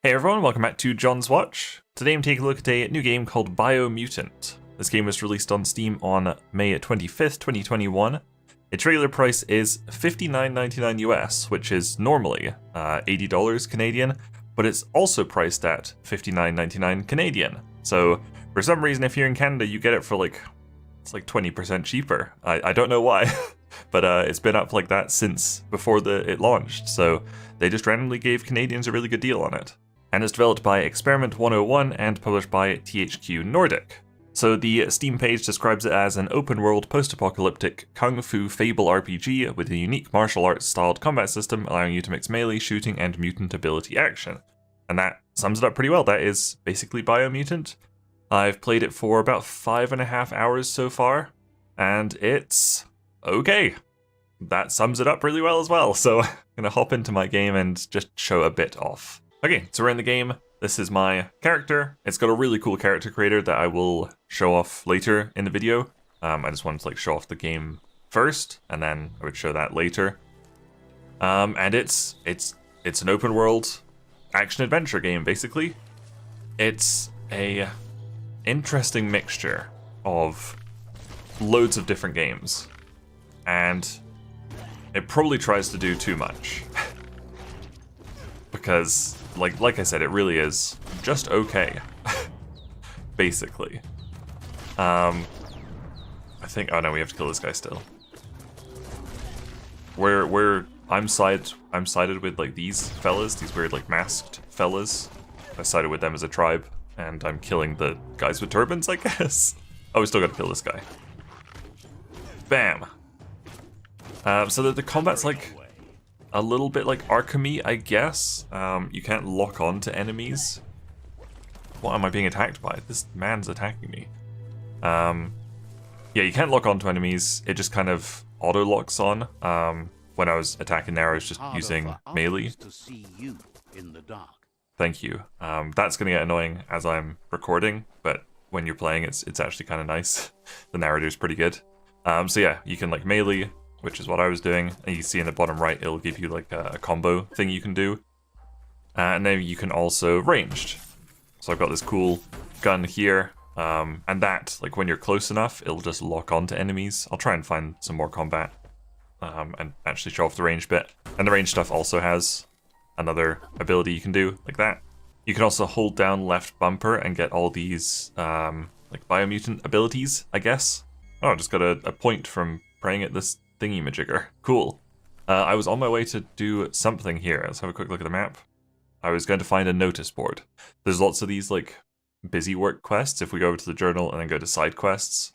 Hey everyone, welcome back to John's Watch. Today I'm taking a look at a new game called Biomutant. This game was released on Steam on May 25th, 2021. Its regular price is $59.99 US, which is normally $80 Canadian, but it's also priced at $59.99 Canadian. So for some reason, if you're in Canada, you get it for it's like 20% cheaper. I don't know why, but it's been up like that since before it launched. So they just randomly gave Canadians a really good deal on it. And it's developed by Experiment 101 and published by THQ Nordic. So the Steam page describes it as an open-world post-apocalyptic Kung-Fu fable RPG with a unique martial arts styled combat system allowing you to mix melee, shooting, and mutant ability action. And that sums it up pretty well. That is basically Biomutant. I've played it for about 5.5 hours so far, and it's okay. That sums it up really well as well, so I'm gonna hop into my game and just show a bit off. Okay, so we're in the game. This is my character. It's got a really cool character creator that I will show off later in the video. I just wanted to show off the game first, and then I would show that later. And it's an open world action adventure game basically. It's a interesting mixture of loads of different games, and it probably tries to do too much. Because like I said, it really is just okay. Basically. I think, oh no, we have to kill this guy still. I'm sided with these fellas, these weird masked fellas. I sided with them as a tribe, and I'm killing the guys with turbans, I guess. Oh, we still gotta kill this guy. Bam. So that the combat's a little bit like Arkham-y, I guess. You can't lock on to enemies. What am I being attacked by? This man's attacking me. Yeah, you can't lock on to enemies. It just kind of auto-locks on. When I was attacking there, I was just using melee. Thank you. That's going to get annoying as I'm recording, but when you're playing, it's actually kind of nice. The narrative's pretty good. So yeah, you can melee, which is what I was doing, and you see in the bottom right, it'll give you a combo thing you can do. And then you can also ranged. So I've got this cool gun here, and that, when you're close enough, it'll just lock onto enemies. I'll try and find some more combat, and actually show off the range bit. And the range stuff also has another ability you can do, like that. You can also hold down left bumper and get all these, Biomutant abilities, I guess. Oh, I just got a point from praying at this thingy-majigger. Cool. I was on my way to do something here. Let's have a quick look at the map. I was going to find a notice board. There's lots of these busy work quests. If we go over to the journal and then go to side quests,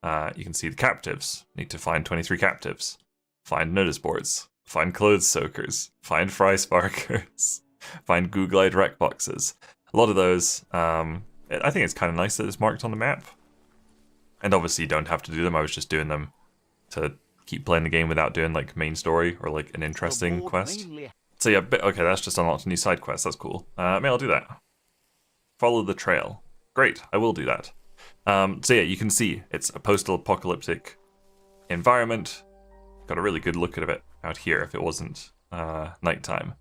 you can see the captives. Need to find 23 captives. Find notice boards. Find clothes soakers. Find fry sparkers. Find goo-glide wreck boxes. A lot of those. I think it's kind of nice that it's marked on the map. And obviously you don't have to do them. I was just doing them to keep playing the game without doing main story or an interesting quest. So yeah, okay, that's just unlocked a new side quest. That's cool. Maybe I'll do that. Follow the trail. Great, I will do that. So yeah, you can see it's a post-apocalyptic environment. Got a really good look at it out here if it wasn't nighttime.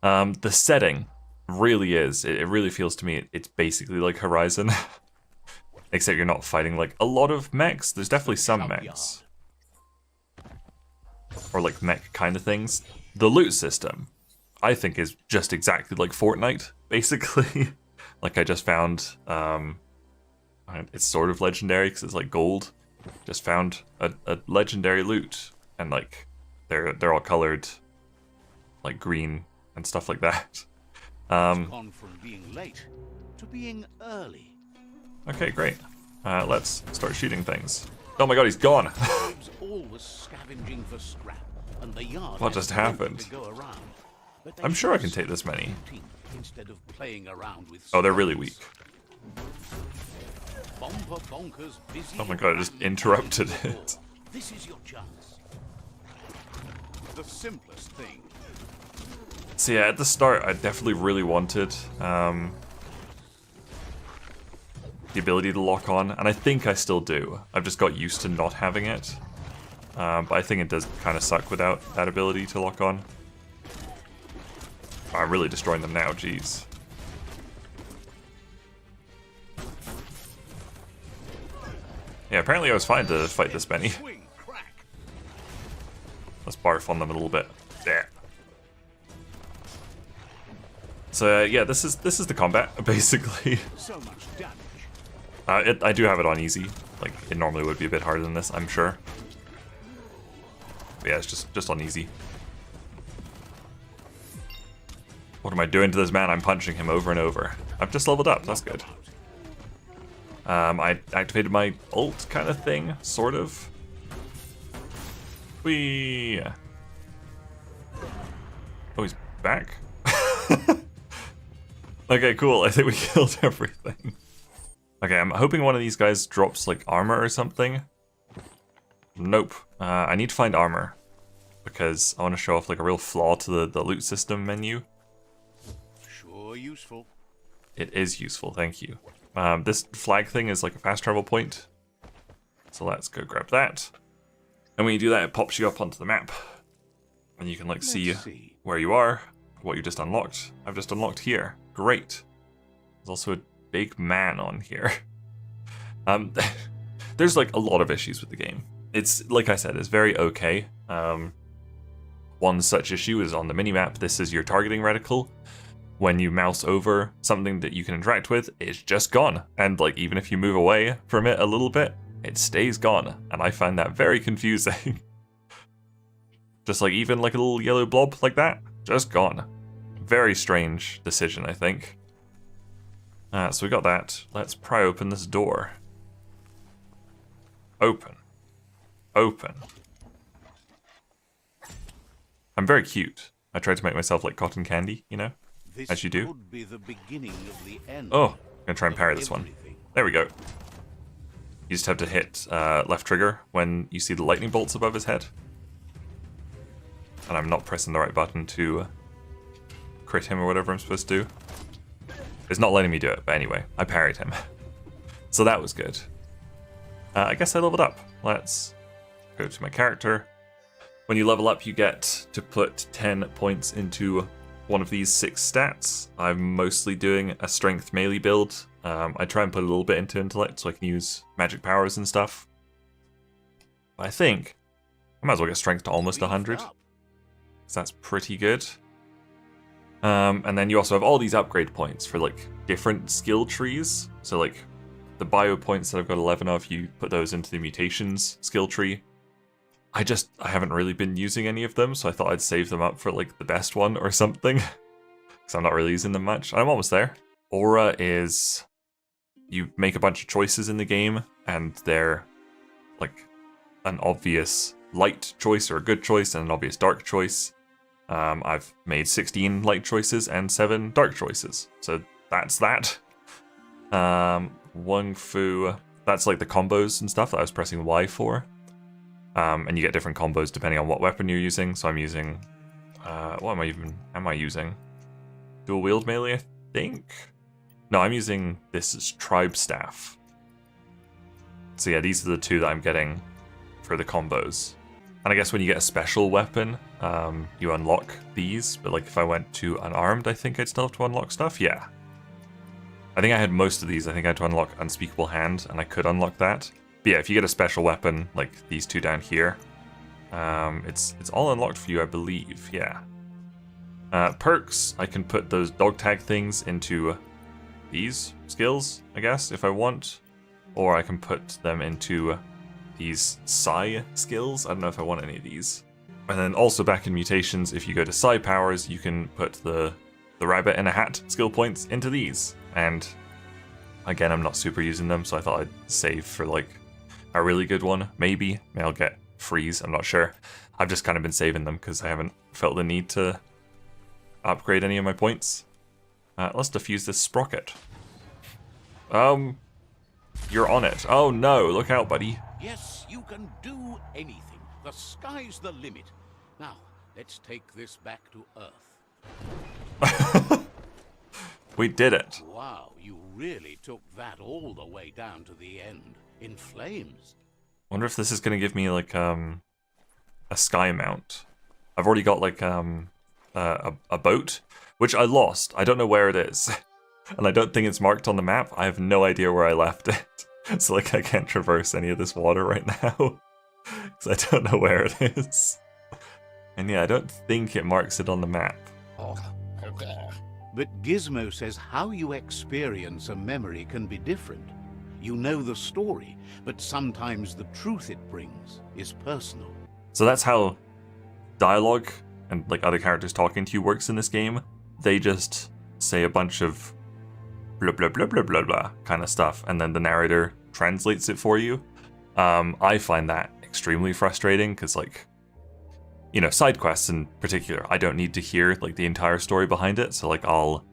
The setting really is. It really feels to me it's basically like Horizon. Except you're not fighting a lot of mechs. There's definitely some mechs. Or mech kind of things. The loot system, I think, is just exactly like Fortnite, basically. I just found, it's sort of legendary because it's gold. Just found a legendary loot, and they're all colored green and stuff like that. Gone from being late to being early. Okay, great. Let's start shooting things. Oh my god, he's gone! Always scavenging for scrap, and the yard what just happened? I'm sure I can take this many. Instead of playing around with oh, they're really weak. Oh my god, I just interrupted it. This is your chance. The simplest thing. So yeah, at the start, I definitely really wanted the ability to lock on, and I think I still do. I've just got used to not having it. But I think it does kind of suck without that ability to lock on. I'm really destroying them now, jeez. Yeah, apparently I was fine to fight this Benny. Swing, crack. Let's barf on them a little bit. There. So yeah, this is the combat basically. So much damage. I do have it on easy. Like it normally would be a bit harder than this, I'm sure. But yeah, it's just on easy. What am I doing to this man? I'm punching him over and over. I've just leveled up. That's good. I activated my ult kind of thing, sort of. Whee! Oh, he's back? Okay, cool. I think we killed everything. Okay, I'm hoping one of these guys drops, like, armor or something. Nope. I need to find armor. Because I want to show off, like, a real flaw to the loot system menu. Sure useful. It is useful, thank you. This flag thing is like a fast travel point. So let's go grab that. And when you do that, it pops you up onto the map. And you can like see where you are, what you just unlocked. I've just unlocked here. Great. There's also a big man on here. There's like a lot of issues with the game. It's, like I said, it's very okay. One such issue is on the minimap. This is your targeting reticle. When you mouse over something that you can interact with, it's just gone. And like even if you move away from it a little bit, it stays gone. And I find that very confusing. Just like even like a little yellow blob like that, just gone. Very strange decision, I think. So we got that. Let's pry open this door. Open. Open. I'm very cute. I tried to make myself like cotton candy, you know? This As you do. could be the beginning of the end. Oh, I'm gonna try and parry this one. Everything. There we go. You just have to hit left trigger when you see the lightning bolts above his head. And I'm not pressing the right button to crit him or whatever I'm supposed to do. It's not letting me do it, but anyway, I parried him. So that was good. I guess I leveled up. Let's go to my character. When you level up, you get to put 10 points into one of these 6 stats. I'm mostly doing a strength melee build. I try and put a little bit into intellect so I can use magic powers and stuff. But I think I might as well get strength to almost 100. So that's pretty good. And then you also have all these upgrade points for like different skill trees. So like the bio points that I've got 11 of, you put those into the mutations skill tree. I haven't really been using any of them, so I thought I'd save them up for like the best one or something. Because I'm not really using them much. I'm almost there. Aura is you make a bunch of choices in the game, and they're like an obvious light choice or a good choice and an obvious dark choice. I've made 16 light choices and 7 dark choices. So that's that. Wung-Fu, that's like the combos and stuff that I was pressing Y for. And you get different combos depending on what weapon you're using. So I'm using, what am I using? Dual wield melee, I think? No, I'm using, this is Tribe Staff. So yeah, these are the 2 that I'm getting for the combos. And I guess when you get a special weapon, you unlock these. But like if I went to unarmed, I think I'd still have to unlock stuff. Yeah. I think I had most of these. I think I had to unlock Unspeakable Hand, and I could unlock that. But yeah, if you get a special weapon, like these 2 down here, it's all unlocked for you, I believe. Yeah. Perks, I can put those dog tag things into these skills, I guess, if I want. Or I can put them into these psi skills. I don't know if I want any of these. And then also back in mutations, if you go to psi powers, you can put the rabbit in a hat skill points into these. And again, I'm not super using them, so I thought I'd save for like a really good one. Maybe I'll get freeze, I'm not sure. I've just kind of been saving them because I haven't felt the need to upgrade any of my points. Let's defuse this sprocket. You're on it. Oh no, look out, buddy. Yes, you can do anything. The sky's the limit. Now, let's take this back to Earth. We did it. Wow, you really took that all the way down to the end. In flames. Wonder if this is gonna give me like a sky mount. I've already got like a boat, which I lost. I don't know where it is. And I don't think it's marked on the map. I have no idea where I left it. So like I can't traverse any of this water right now because I don't know where it is. And yeah, I don't think it marks it on the map. But Gizmo says how you experience a memory can be different. You know the story, but sometimes the truth it brings is personal. So that's how dialogue and like other characters talking to you works in this game. They just say a bunch of blah blah blah blah blah blah kind of stuff, and then the narrator translates it for you. I find that extremely frustrating because, like, you know, side quests in particular, I don't need to hear like the entire story behind it. So like I'll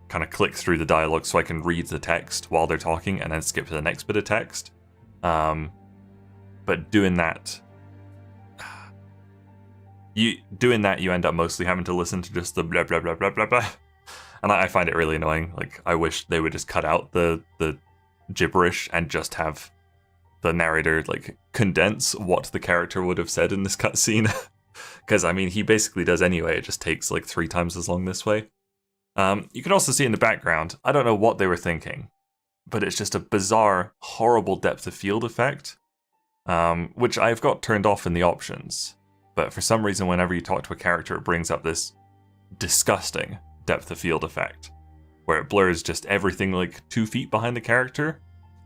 kind of click through the dialogue so I can read the text while they're talking and then skip to the next bit of text. But doing that, you end up mostly having to listen to just the blah blah blah blah blah blah, and I find it really annoying. Like I wish they would just cut out the gibberish and just have the narrator like condense what the character would have said in this cutscene. Because I mean, he basically does anyway. It just takes like 3 times as long this way. You can also see in the background, I don't know what they were thinking, but it's just a bizarre, horrible depth of field effect, which I've got turned off in the options. But for some reason, whenever you talk to a character, it brings up this disgusting depth of field effect, where it blurs just everything like 2 feet behind the character.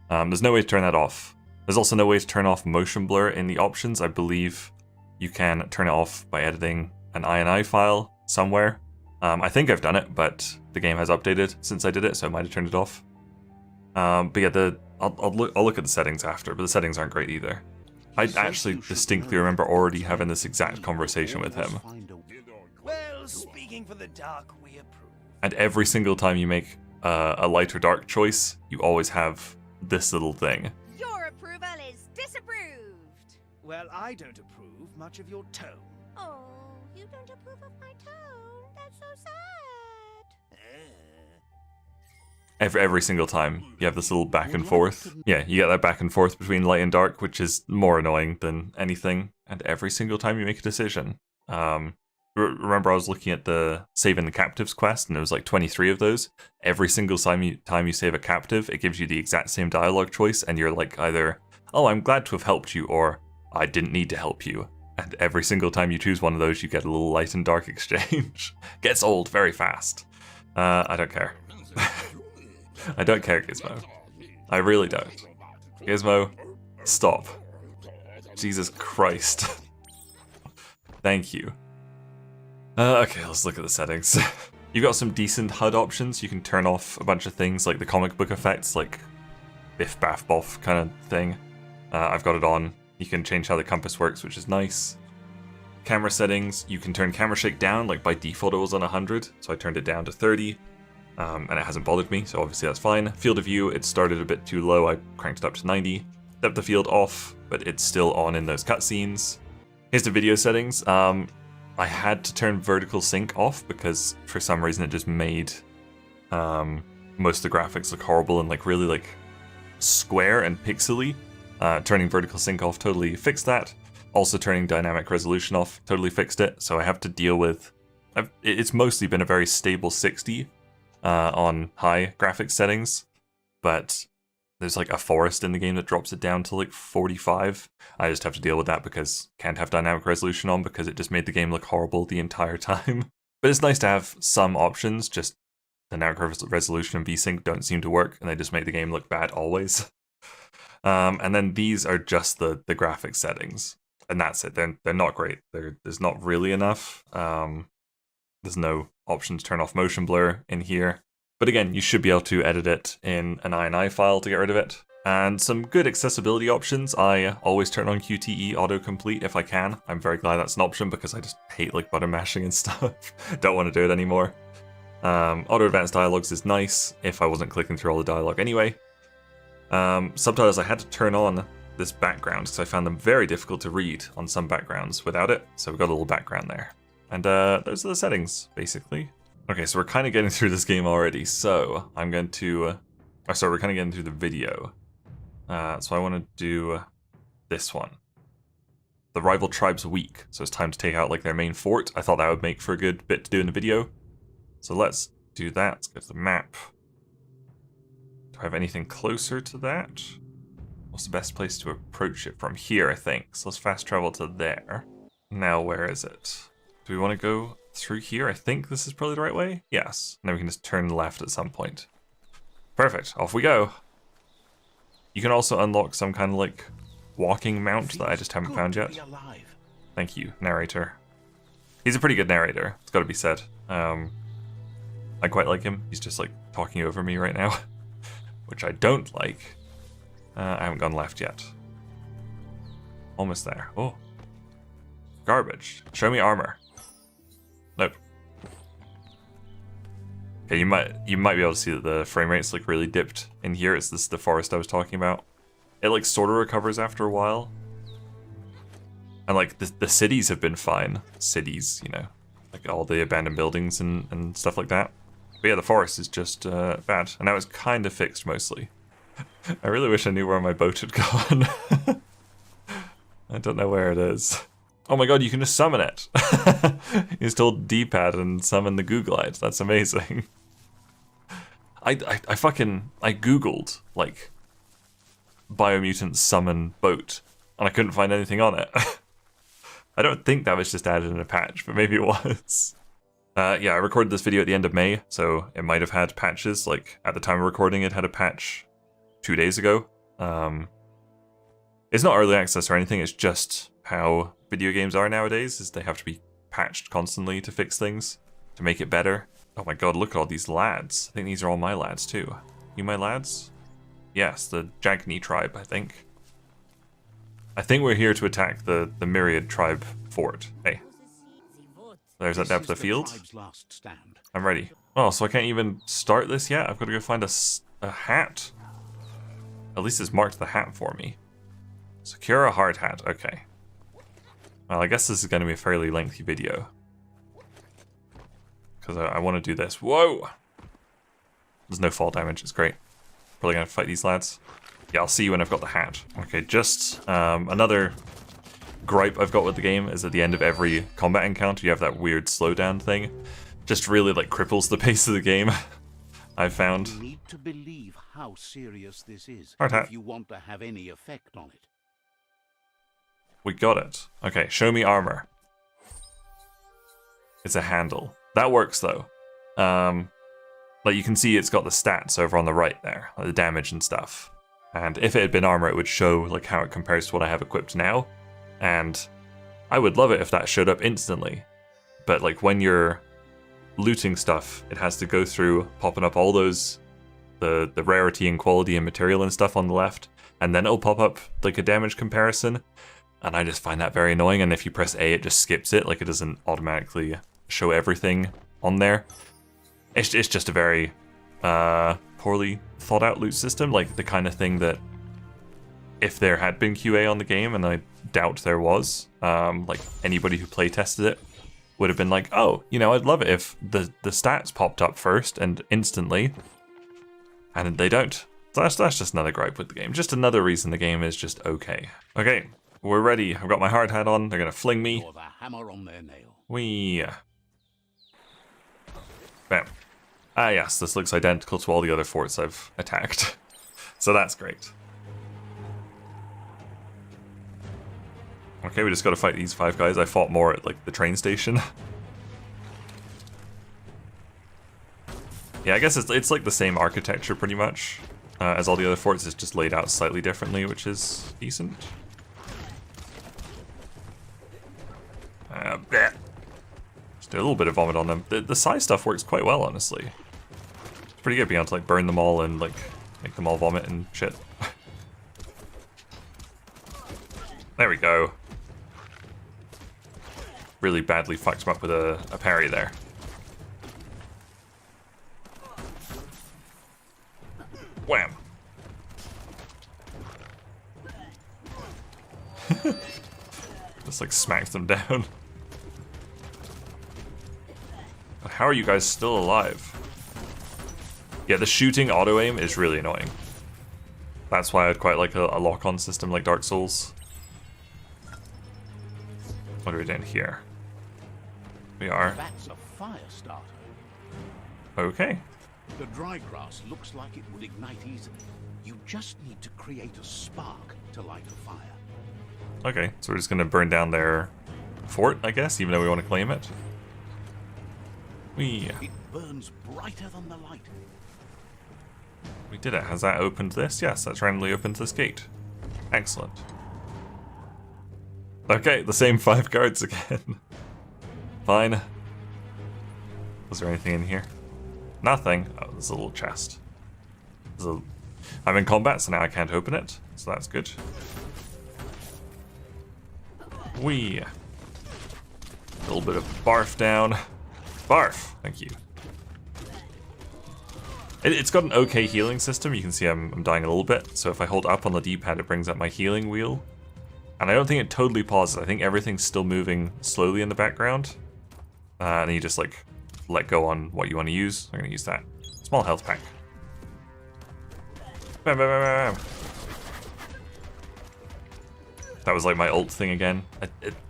There's no way to turn that off. There's also no way to turn off motion blur in the options. I believe you can turn it off by editing an INI file somewhere. I think I've done it, but the game has updated since I did it, so I might have turned it off. But yeah, I'll look at the settings after, but the settings aren't great either. I actually distinctly remember already having this exact conversation with him. Well, speaking for the dark, we approve. And every single time you make a light or dark choice, you always have this little thing. Your approval is disapproved. Well, I don't approve much of your tone. Oh, you don't approve of my tone? That's so sad. Every single time you have this little back and forth. Yeah, you get that back and forth between light and dark, which is more annoying than anything. And every single time you make a decision. Remember I was looking at the saving the captives quest, and there was like 23 of those. Every single time you save a captive, it gives you the exact same dialogue choice, and you're like either, oh, I'm glad to have helped you, or I didn't need to help you. And every single time you choose one of those, you get a little light and dark exchange. Gets old very fast. I don't care. I don't care, Gizmo. I really don't. Gizmo, stop. Jesus Christ. Thank you. Okay, let's look at the settings. You've got some decent HUD options. You can turn off a bunch of things like the comic book effects, like biff baff boff kind of thing. I've got it on. You can change how the compass works, which is nice. Camera settings, you can turn camera shake down. Like by default it was on 100, so I turned it down to 30. And it hasn't bothered me, so obviously that's fine. Field of view, it started a bit too low. I cranked it up to 90. Depth of field off, but it's still on in those cutscenes. Here's the video settings. I had to turn vertical sync off because for some reason it just made most of the graphics look horrible and like really like square and pixely. Turning vertical sync off totally fixed that. Also turning dynamic resolution off totally fixed it. So I have to deal with, it's mostly been a very stable 60 on high graphics settings, but there's like a forest in the game that drops it down to like 45. I just have to deal with that because can't have dynamic resolution on because it just made the game look horrible the entire time. But it's nice to have some options, just dynamic resolution and VSync don't seem to work and they just make the game look bad always. And then these are just the graphics settings. And that's it. They're not great. There's not really enough. There's no option to turn off motion blur in here. But again, you should be able to edit it in an INI file to get rid of it. And some good accessibility options. I always turn on QTE autocomplete if I can. I'm very glad that's an option because I just hate like button mashing and stuff. Don't want to do it anymore. Auto advanced dialogues is nice if I wasn't clicking through all the dialogue anyway. Subtitles, I had to turn on this background because I found them very difficult to read on some backgrounds without it. So we've got a little background there. And those are the settings, basically. Okay, so we're kind of getting through this game already. So I'm going to... we're kind of getting through the video. So I want to do this one. The rival tribes weak. So it's time to take out like their main fort. I thought that would make for a good bit to do in the video. So let's do that. Let's go to the map. Do I have anything closer to that? What's the best place to approach it from? Here, I think. So let's fast travel to there. Now, where is it? Do we want to go through here? I think this is probably the right way. Yes. And then we can just turn left at some point. Perfect. Off we go. You can also unlock some kind of like walking mount that I just haven't found yet. Thank you, narrator. He's a pretty good narrator, it's got to be said. I quite like him. He's just like talking over me right now, which I don't like. I haven't gone left yet. Almost there. Oh. Garbage. Show me armor. Nope. Okay, you might be able to see that the frame rate's like really dipped in here. It's this the forest I was talking about. It like sort of recovers after a while. And like the cities have been fine. Cities, you know, like all the abandoned buildings and stuff like that. But yeah, the forest is just bad. And now it's kind of fixed mostly. I really wish I knew where my boat had gone. I don't know where it is. Oh my god, you can just summon it. You just hold D-pad and summon the Googlite. That's amazing. I googled like Biomutant summon boat and I couldn't find anything on it. I don't think that was just added in a patch, but maybe it was. Yeah, I recorded this video at the end of May, so it might have had patches. Like at the time of recording, it had a patch 2 days ago. It's not early access or anything, it's just how video games are nowadays, is they have to be patched constantly to fix things, to make it better. Oh my god, look at all these lads. I think these are all my lads too. You my lads? Yes, the Jagni tribe, I think. I think we're here to attack the Myriad tribe fort. Hey. There's that depth of field. I'm ready. Oh, so I can't even start this yet? I've got to go find a hat? At least it's marked the hat for me. Secure a hard hat, okay. Well, I guess this is going to be a fairly lengthy video. Because I want to do this. Whoa! There's no fall damage, it's great. Probably going to fight these lads. Yeah, I'll see you when I've got the hat. Okay, just another gripe I've got with the game is at the end of every combat encounter you have that weird slowdown thing. Just really like cripples the pace of the game. I've found. You need to believe how serious this is Hard hat. if you want to have any effect on it. We got it. Okay, show me armor. It's a handle. That works though. Like you can see it's got the stats over on the right there, like the damage and stuff. And if it had been armor, it would show like how it compares to what I have equipped now. And I would love it if that showed up instantly. But like when you're looting stuff, it has to go through popping up all those, the rarity and quality and material and stuff on the left. And then it'll pop up like a damage comparison. And I just find that very annoying. And if you press A, it just skips it. Like it doesn't automatically show everything on there. It's just a very poorly thought out loot system. Like the kind of thing that if there had been QA on the game, and I doubt there was, like anybody who play tested it would have been like, oh, you know, I'd love it if the stats popped up first and instantly, and they don't. So that's just another gripe with the game. Just another reason the game is just okay. Okay, we're ready. I've got my hard hat on. They're gonna fling me. Or the hammer on their nail. Whee. Bam. Ah yes, this looks identical to all the other forts I've attacked. So that's great. Okay, we just gotta fight these 5 guys. I fought more at like the train station. Yeah, I guess it's like the same architecture pretty much as all the other forts. It's just laid out slightly differently, which is decent. Bleh. Just do a little bit of vomit on them. The psi stuff works quite well, honestly. It's pretty good being able to like burn them all and like make them all vomit and shit. There we go. Really badly fucked him up with a parry there. Wham! Just like smacks them down. But how are you guys still alive? Yeah, the shooting auto-aim is really annoying. That's why I'd quite like a lock-on system like Dark Souls. What are we doing here? We are... That's a fire starter. Okay. The dry grass looks like it would ignite easily. You just need to create a spark to light a fire. Okay, so we're just gonna burn down their fort, I guess, even though we want to claim it. We burns brighter than the light. We did it. Has that opened this? Yes, that's randomly opened this gate. Excellent. Okay, the same 5 guards again. Fine. Was there anything in here? Nothing. Oh, there's a little chest. I'm in combat, so now I can't open it. So that's good. Wee. A little bit of barf down. Barf! Thank you. It's got an okay healing system. You can see I'm dying a little bit. So if I hold up on the D-pad, it brings up my healing wheel. And I don't think it totally pauses. I think everything's still moving slowly in the background. And then you just like let go on what you want to use. I'm going to use that. Small health pack. Bam, bam, bam, bam. That was like my ult thing again.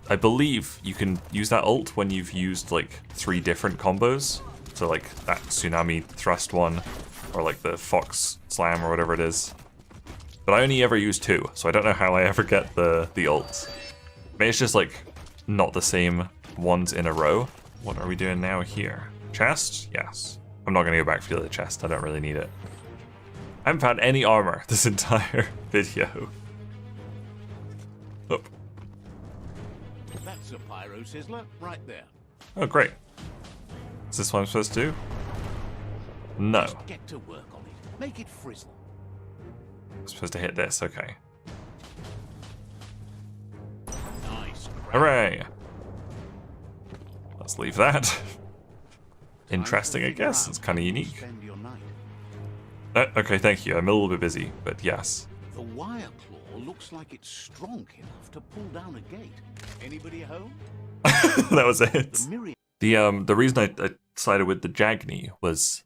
I believe you can use that ult when you've used like 3 different combos. So like that tsunami thrust one, or like the fox slam or whatever it is. But I only ever use 2, so I don't know how I ever get the ults. Maybe it's just like not the same ones in a row. What are we doing now here? Chest? Yes. I'm not gonna go back for the other chest, I don't really need it. I haven't found any armor this entire video. Oh. That's a pyro sizzler right there. Oh, great. Is this what I'm supposed to do? No. Just get to work on it. Make it frizzle. I'm supposed to hit this, okay. Nice. Hooray! Let's leave that. Interesting, I guess. It's kind of unique. Spend your night. Okay, thank you. I'm a little bit busy, but yes. The wire claw looks like it's strong enough to pull down a gate. Anybody home? That was it. The myriad. The reason I sided with the Jagni was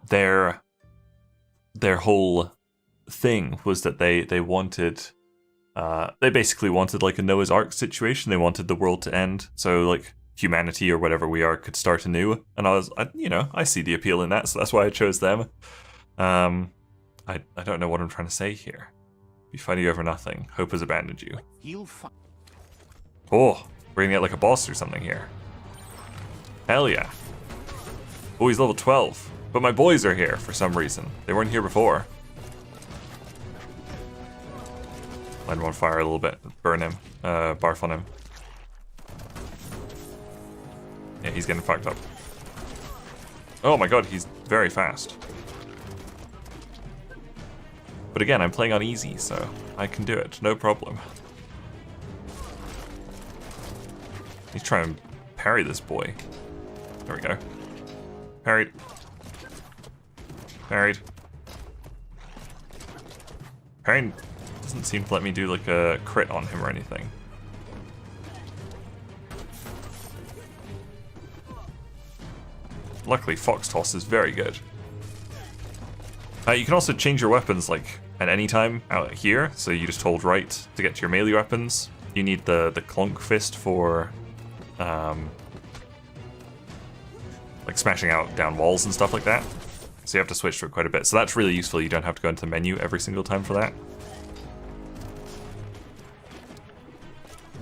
their whole thing was that they wanted they basically wanted like a Noah's Ark situation. They wanted the world to end, so like humanity or whatever we are could start anew. And I see the appeal in that, so that's why I chose them. I don't know what I'm trying to say here. Be fighting over nothing. Hope has abandoned you. Oh, we're gonna get like a boss or something here. Hell yeah. Oh, he's level 12. But my boys are here for some reason. They weren't here before. Light him on fire a little bit. Burn him. Barf on him. Yeah, he's getting fucked up. Oh my god, he's very fast. But again, I'm playing on easy, so I can do it. No problem. He's trying to parry this boy. There we go. Parried. Parried. Parrying doesn't seem to let me do like a crit on him or anything. Luckily, Fox Toss is very good. You can also change your weapons like at any time out here, so you just hold right to get to your melee weapons. You need the clunk fist for like smashing out down walls and stuff like that. So you have to switch to it quite a bit. So that's really useful. You don't have to go into the menu every single time for that.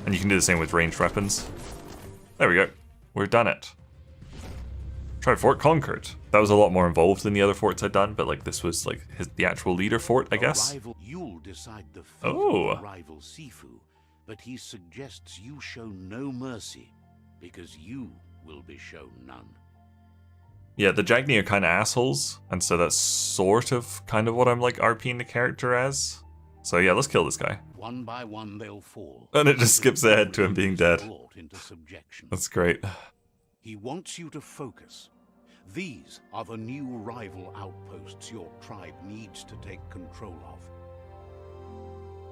And you can do the same with ranged weapons. There we go. We've done it. Tried Fort Conquered. That was a lot more involved than the other forts I'd done, but like this was like the actual leader fort, I guess. You'll decide the fate of rival Sifu, but he suggests you show no mercy, because you will be shown none. Yeah, the Jagni are kind of assholes, and so that's sort of kind of what I'm like RPing the character as. So yeah, let's kill this guy. One by one they'll fall. And it just skips ahead to him being dead. Into subjection. That's great. He wants you to focus. These are the new rival outposts your tribe needs to take control of.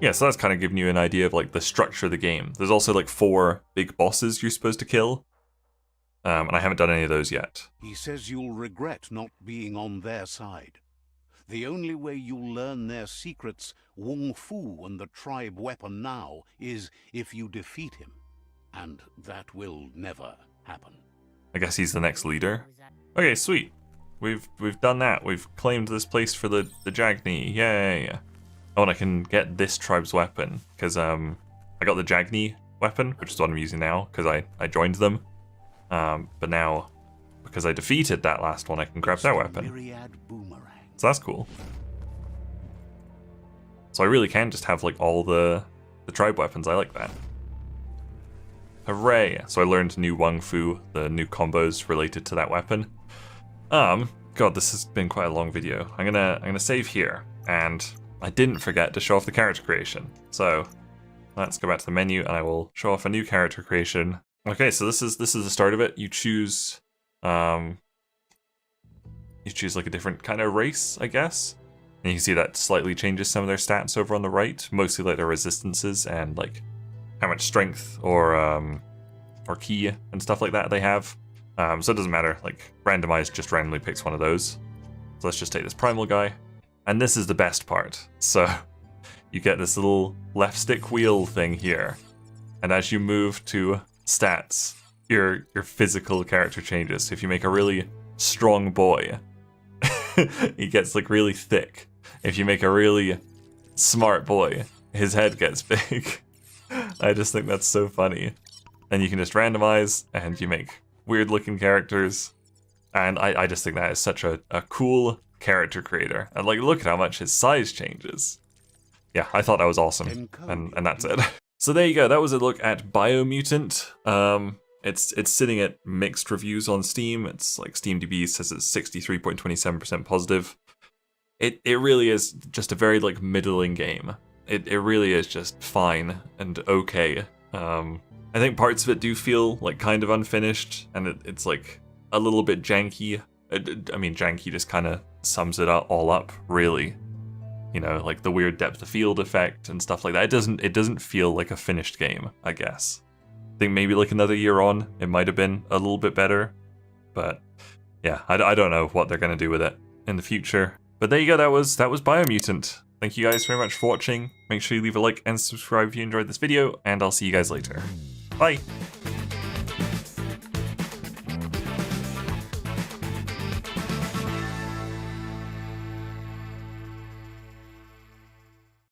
Yeah, so that's kind of giving you an idea of like the structure of the game. There's also like 4 big bosses you're supposed to kill. And I haven't done any of those yet. He says you'll regret not being on their side. The only way you'll learn their secrets, Wung-Fu and the tribe weapon now, is if you defeat him. And that will never happen. I guess he's the next leader. Okay, sweet. we've done that. We've claimed this place for the Jagni. Yay! Oh, and I can get this tribe's weapon because I got the Jagni weapon, which is what I'm using now because I joined them. But now, because I defeated that last one, I can grab their weapon. So that's cool. So I really can just have like all the tribe weapons. I like that. Hooray! So I learned new Wung-Fu, the new combos related to that weapon. God, this has been quite a long video. I'm gonna save here, and I didn't forget to show off the character creation. So let's go back to the menu, and I will show off a new character creation. Okay, so this is the start of it. You choose like a different kind of race, I guess. And you can see that slightly changes some of their stats over on the right, mostly like their resistances and like how much strength or ki and stuff like that they have. So it doesn't matter, like randomized just randomly picks one of those. So let's just take this primal guy. And this is the best part. So you get this little left stick wheel thing here. And as you move to stats, your physical character changes. So if you make a really strong boy, he gets like really thick. If you make a really smart boy, his head gets big. I just think that's so funny. And you can just randomize and you make weird looking characters. And I just think that is such a cool character creator. And like, look at how much his size changes. Yeah, I thought that was awesome. And that's it. So there you go. That was a look at Biomutant. It's sitting at mixed reviews on Steam. It's like SteamDB says it's 63.27% positive. It really is just a very like middling game. It really is just fine and okay. I think parts of it do feel like kind of unfinished, and it's like a little bit janky. I mean, janky just kind of sums it all up, really. You know, like the weird depth of field effect and stuff like that. It doesn't feel like a finished game, I guess. I think maybe like another year on, it might have been a little bit better. But yeah, I don't know what they're going to do with it in the future. But there you go, that was Biomutant. Thank you guys very much for watching. Make sure you leave a like and subscribe if you enjoyed this video, and I'll see you guys later. Bye!